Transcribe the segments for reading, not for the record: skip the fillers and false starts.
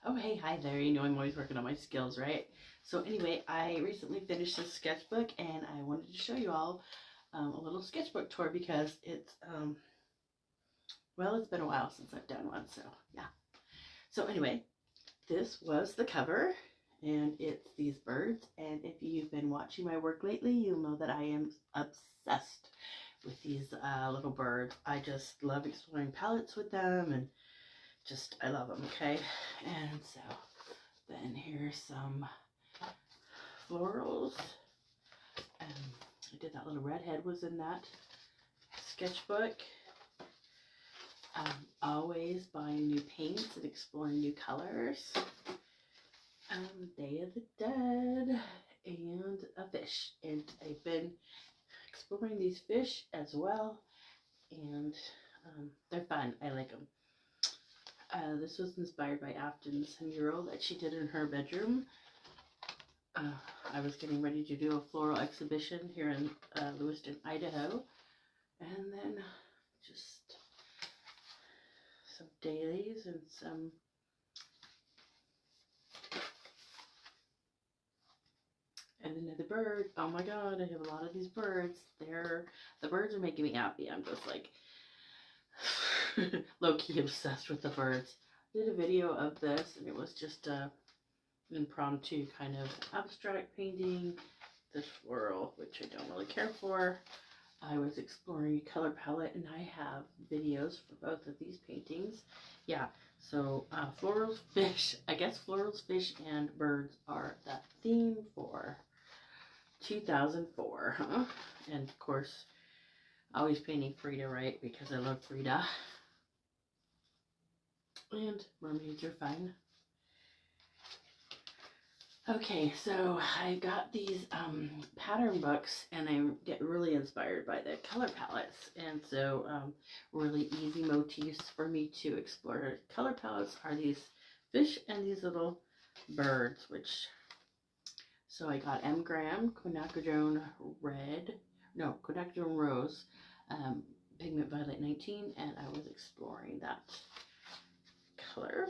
Oh, hey, hi there. You know I'm always working on my skills, right? So anyway, I recently finished this sketchbook and I wanted to show you all a little sketchbook tour because well, it's been a while since I've done one, so yeah. So anyway, this was the cover and it's these birds. And if you've been watching my work lately, you'll know that I am obsessed with these little birds. I just love exploring palettes with them and I love them, okay? And so then here's some florals. I did that little redhead was in that sketchbook. Always buying new paints and exploring new colors. Day of the Dead and a fish. And I've been exploring these fish as well. And they're fun. I like them. This was inspired by Afton's mural that she did in her bedroom. I was getting ready to do a floral exhibition here in Lewiston, Idaho. And then just some dailies and some and another bird. Oh my god, I have a lot of these birds. The birds are making me happy. I'm just like low-key obsessed with the birds. I did a video of this and it was just a impromptu kind of abstract painting. This floral, which I don't really care for. I was exploring a color palette and I have videos for both of these paintings. Yeah, so florals, fish, I guess florals, fish, and birds are the theme for 2004, huh? And of course, always painting Frida, right? Because I love Frida. And mermaids are fun. Okay, so I got these pattern books and I get really inspired by the color palettes. And so really easy motifs for me to explore. Color palettes are these fish and these little birds, so I got M. Graham, Quinacridone Rose, Pigment Violet 19, and I was exploring that color.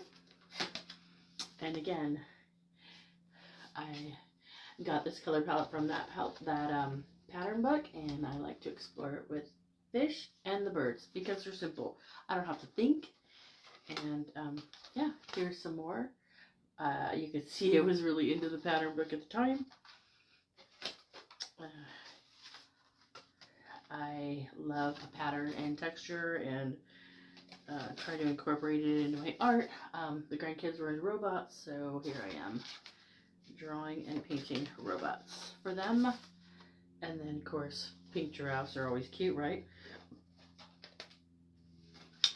And again, I got this color palette from that pattern book, and I like to explore it with fish and the birds because they're simple. I don't have to think. And yeah, here's some more. You can see I was really into the pattern book at the time. I love pattern and texture and try to incorporate it into my art. The grandkids were in robots, so here I am drawing and painting robots for them. And then of course pink giraffes are always cute, right?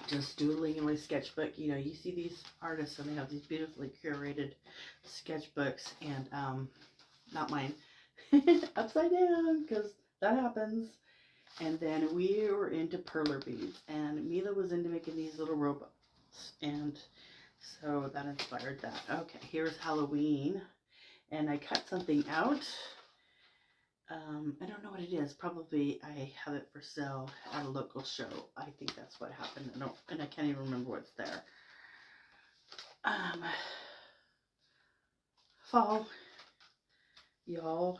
Just doodling in my sketchbook. You know, you see these artists and they have these beautifully curated sketchbooks, and not mine. Upside down, because that happens. And then we were into perler beads, and Mila was into making these little robots, and so that inspired that. Okay, here's Halloween. And I cut something out. I don't know what it is. Probably I have it for sale at a local show. I think that's what happened. And I can't even remember what's there. Fall, y'all.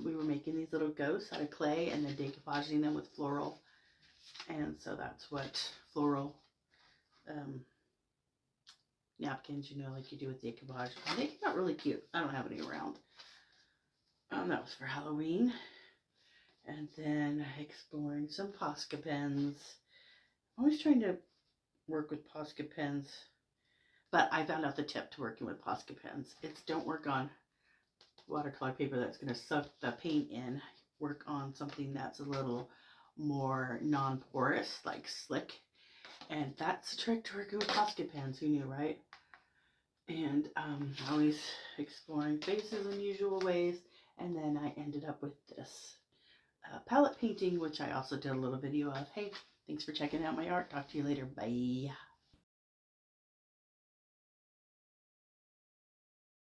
We were making these little ghosts out of clay and then decoupaging them with floral. And so that's what floral napkins, you know, like you do with decoupage. They came out really cute. I don't have any around. That was for Halloween. And then exploring some Posca pens. I'm always trying to work with Posca pens, but I found out the tip to working with Posca pens. It's don't work on watercolor paper that's going to suck the paint in. Work on something that's a little more non-porous, like slick. And that's the trick to working with Posca pens. Who knew, right? And always exploring faces in unusual ways. And then I ended up with this palette painting, which I also did a little video of. Hey, thanks for checking out my art. Talk to you later. Bye.